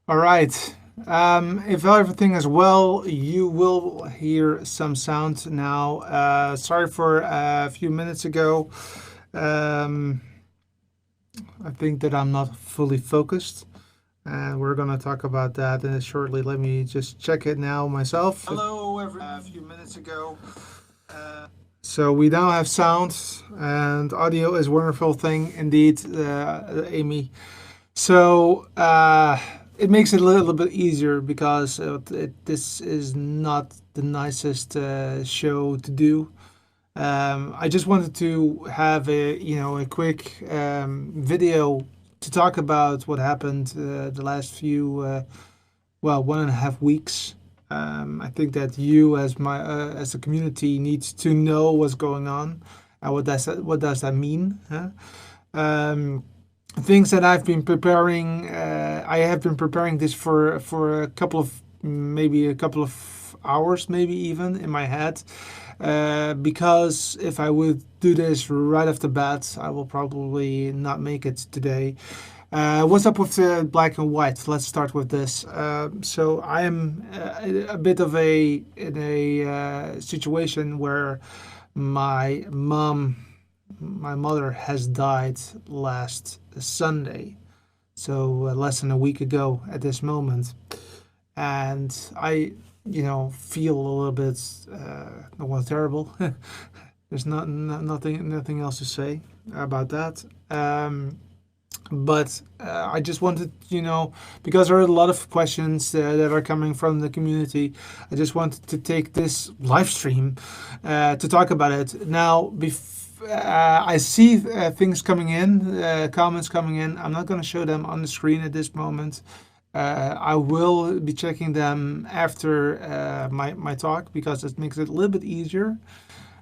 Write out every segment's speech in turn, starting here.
All right. If everything is well, you will hear some sound now. Sorry for a few minutes ago. Um, I think that I'm not fully focused, and we're going to talk about that shortly. Let me just check it now myself. A few minutes ago. So we now have sound, and audio is a wonderful thing indeed, Amy. So it makes it a little bit easier because this is not the nicest show to do. I just wanted to have a quick video to talk about what happened the last few 1.5 weeks. I think that you as a community needs to know what's going on and what does that mean. Huh? Um, Things that I've been preparing. I have been preparing this for a couple of maybe a couple of hours, maybe even in my head, because if I would do this right off the bat, I will probably not make it today. What's up with the black and white? Let's start with this. So I am a bit of a in a situation where my mother has died last Sunday, so less than a week ago at this moment, and I, feel a little bit terrible. There's nothing else to say about that. But I just wanted, because there are a lot of questions that are coming from the community. I just wanted to take this live stream to talk about it. Now, I see things coming in, comments coming in. I'm not going to show them on the screen at this moment. I will be checking them after my talk because it makes it a little bit easier.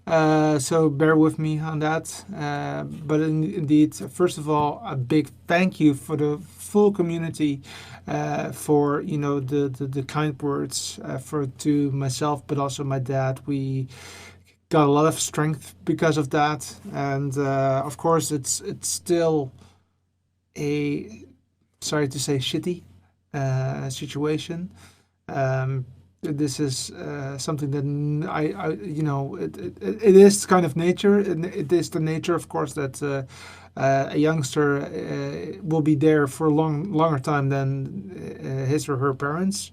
So bear with me on that. But indeed, first of all, a big thank you for the full community for the kind words for to myself, but also my dad. We got a lot of strength because of that, and of course, it's still a sorry to say shitty situation. Um, this is something that it is kind of nature. It is the nature, of course, that a youngster will be there for a longer time than his or her parents.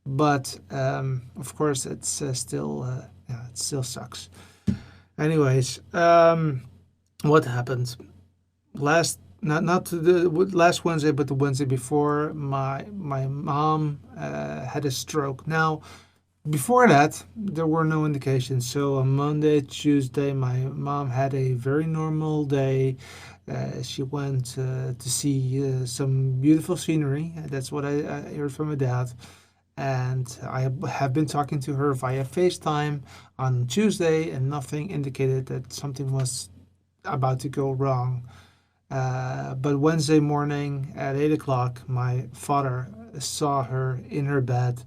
But of course, it's still yeah, it still sucks. Anyways, what happened last? Not the last Wednesday, but the Wednesday before. My mom had a stroke. Now, before that, there were no indications. So on Monday, Tuesday, my mom had a very normal day. She went to see some beautiful scenery. That's what I heard from my dad. And I have been talking to her via FaceTime on Tuesday, and nothing indicated that something was about to go wrong. But Wednesday morning at 8 o'clock, my father saw her in her bed,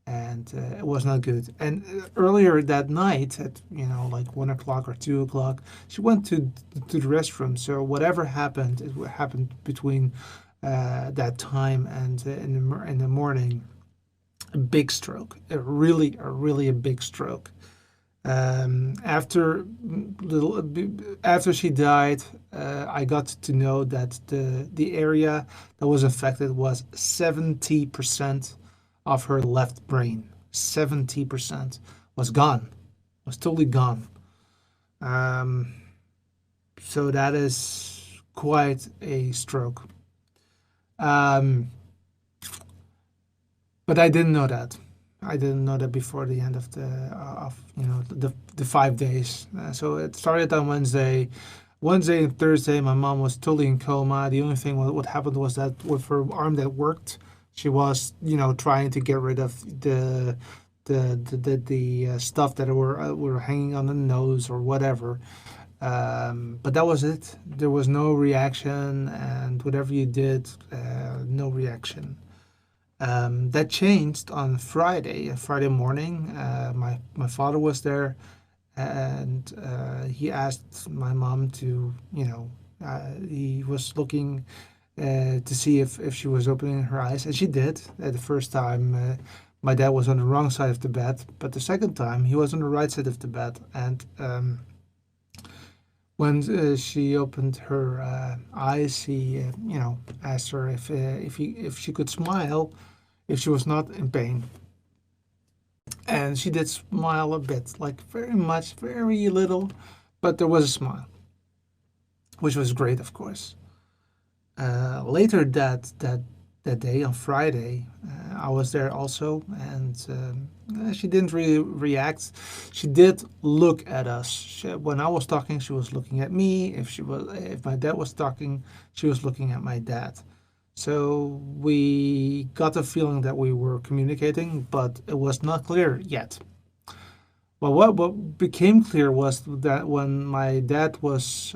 and it was not good. And earlier that night, at like 1 o'clock or 2 o'clock, she went to the restroom. So whatever happened, it happened between that time and in the morning. A big stroke, a really a big stroke. After she died, I got to know that the area that was affected was 70% of her left brain. 70% was gone, was totally gone. Um, so that is quite a stroke. Um, but I didn't know that. I didn't know that before the end of the 5 days. So it started on Wednesday. Wednesday and Thursday, my mom was totally in coma. The only thing what happened was that with her arm that worked, she was trying to get rid of the stuff that were hanging on the nose or whatever. But that was it. There was no reaction, and whatever you did, no reaction. That changed on Friday morning. My father was there, and he asked my mom to, he was looking. to see if she was opening her eyes, and she did. The first time, my dad was on the wrong side of the bed, but the second time he was on the right side of the bed, and when she opened her eyes, he asked her if she could smile if she was not in pain, and she did smile a bit, like very much, very little, but there was a smile, which was great, of course. Later that day on Friday, I was there also, and she didn't really react. She did look at us. When I was talking, she was looking at me. If my dad was talking, she was looking at my dad. So we got the feeling that we were communicating, but it was not clear yet. Well, what became clear was that when my dad was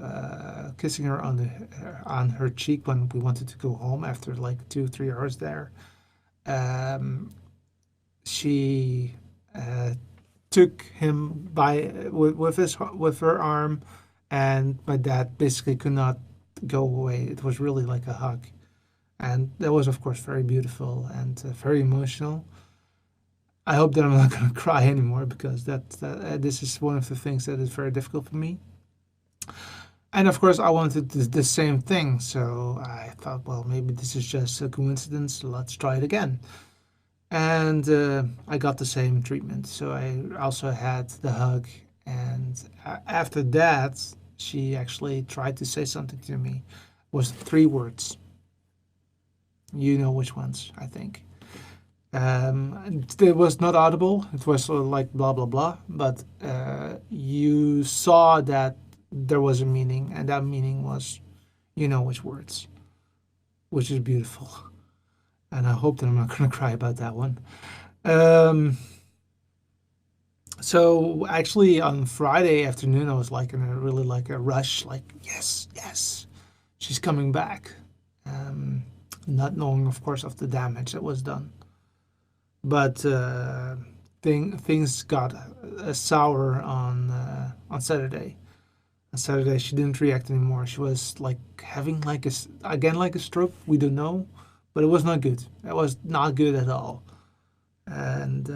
kissing her on her cheek when we wanted to go home after like 2 3 hours there, um, she took him by with her arm, and my dad basically could not go away. It was really like a hug, and that was of course very beautiful and very emotional. I hope that I'm not going to cry anymore because this is one of the things that is very difficult for me. And of course, I wanted the same thing, so I thought, well, maybe this is just a coincidence. Let's try it again. And I got the same treatment. So I also had the hug, and after that, she actually tried to say something to me. It was 3 words. You know which ones, I think. It was not audible. It was sort of like blah blah blah, but you saw that there was a meaning, and that meaning was, you know, which words, which is beautiful. And I hope that I'm not going to cry about that one. Um, so actually, on Friday afternoon, I was like in a really like a rush, like yes, yes, she's coming back. Um, Not knowing, of course, of the damage that was done. But things got sour on Saturday. On Saturday, she didn't react anymore. She was like having like again like a stroke. We don't know, but it was not good. It was not good at all. And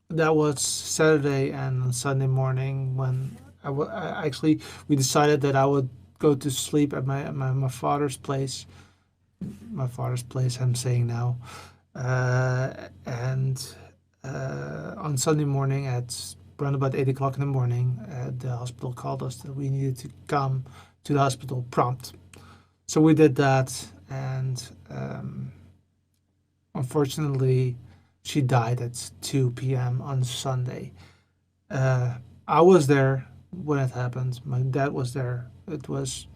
that was Saturday, and on Sunday morning when actually we decided that I would go to sleep at my father's place. My father's place, I'm saying now. And on Sunday morning at around about 8 o'clock in the morning, the hospital called us that we needed to come to the hospital prompt. So we did that, and unfortunately, she died at 2 p.m. on Sunday. I was there when it happened. My dad was there. It was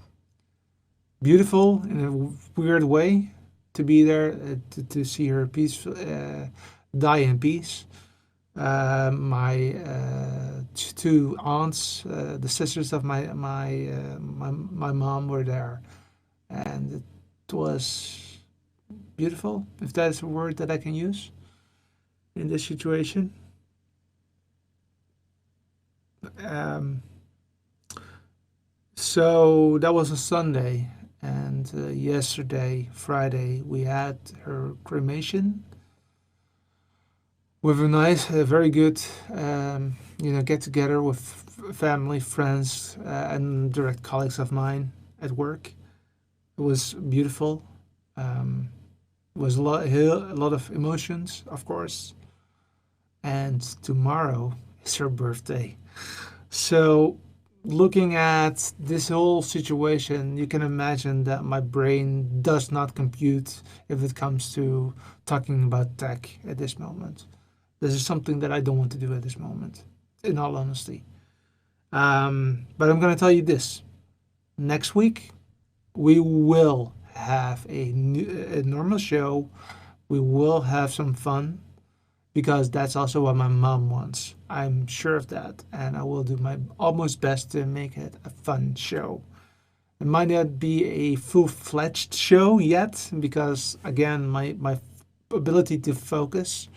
beautiful in a weird way to be there, to see her die in peace. My two aunts, the sisters of my mom, were there, and it was beautiful, if that is a word that I can use in this situation. Um, so that was a Sunday, and yesterday, Friday, we had her cremation with a very good, get together with family, friends, and direct colleagues of mine at work. It was beautiful. It was a lot of emotions, of course. And tomorrow is her birthday. So, looking at this whole situation, you can imagine that my brain does not compute if it comes to talking about tech at this moment. This is something that I don't want to do at this moment, in all honesty. But I'm going to tell you this. Next week, we will have a normal show. We will have some fun because that's also what my mom wants. I'm sure of that. And I will do my almost best to make it a fun show. It might not be a full-fledged show yet because, again, my ability to focus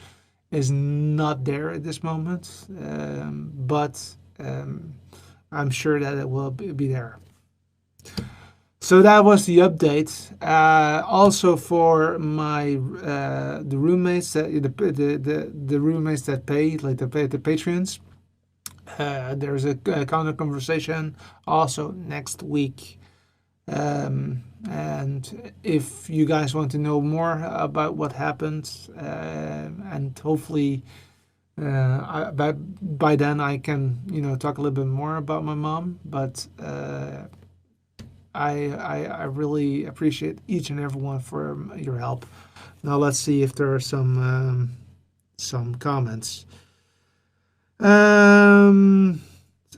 is not there at this moment, but I'm sure that it will be there. So that was the update. Also for my the roommates that the roommates that pay, like the patrons. There's a counter conversation also next week. And if you guys want to know more about what happened, and hopefully by then I can talk a little bit more about my mom. But I really appreciate each and every one for your help. Now let's see if there are some comments. Um,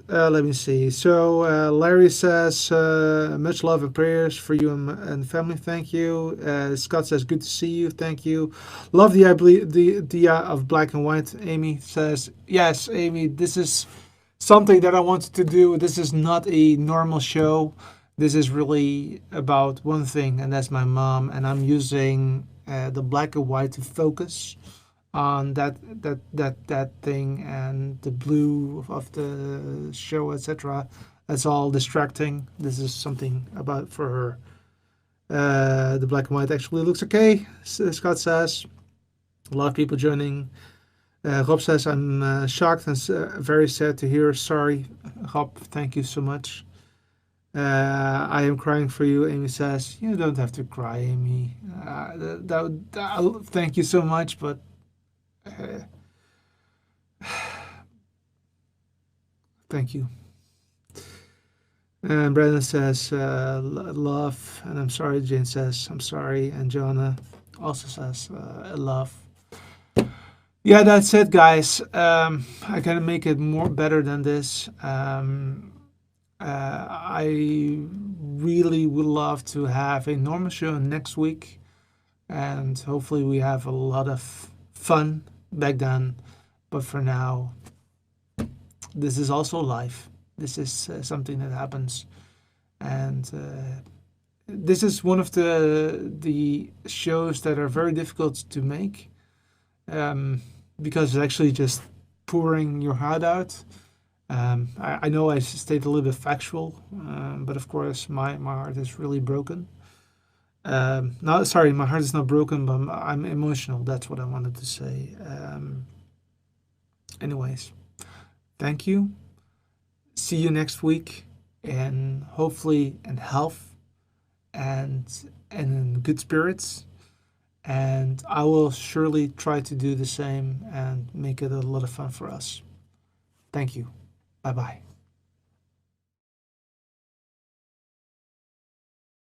Let me see. So Larry says, much love and prayers for you and family. Thank you. Scott says, good to see you. Thank you. Love the idea of black and white. Amy says, yes, Amy, this is something that I wanted to do. This is not a normal show. This is really about one thing, and that's my mom. And I'm using the black and white to focus on that thing, and the blue of the show, etc. That's all distracting. This is something about for her. The black and white actually looks okay, Scott says. A lot of people joining. Rob says, I'm shocked and very sad to hear. Sorry, Rob, thank you so much. I am crying for you, Amy says. You don't have to cry, Amy. Thank you so much, but thank you. And Brandon says, love, and I'm sorry. Jane says, I'm sorry. And Joanna also says, love. Yeah, that's it, guys. I gotta make it more better than this. I really would love to have a normal show next week, and hopefully we have a lot of fun back then. But for now, this is also life. This is something that happens, and this is one of the shows that are very difficult to make, because it's actually just pouring your heart out. I know I stayed a little bit factual, but of course my heart is really broken. No, sorry, my heart is not broken, but I'm emotional. That's what I wanted to say. Anyways, thank you. See you next week, and hopefully in health and in good spirits. And I will surely try to do the same and make it a lot of fun for us. Thank you. Bye bye.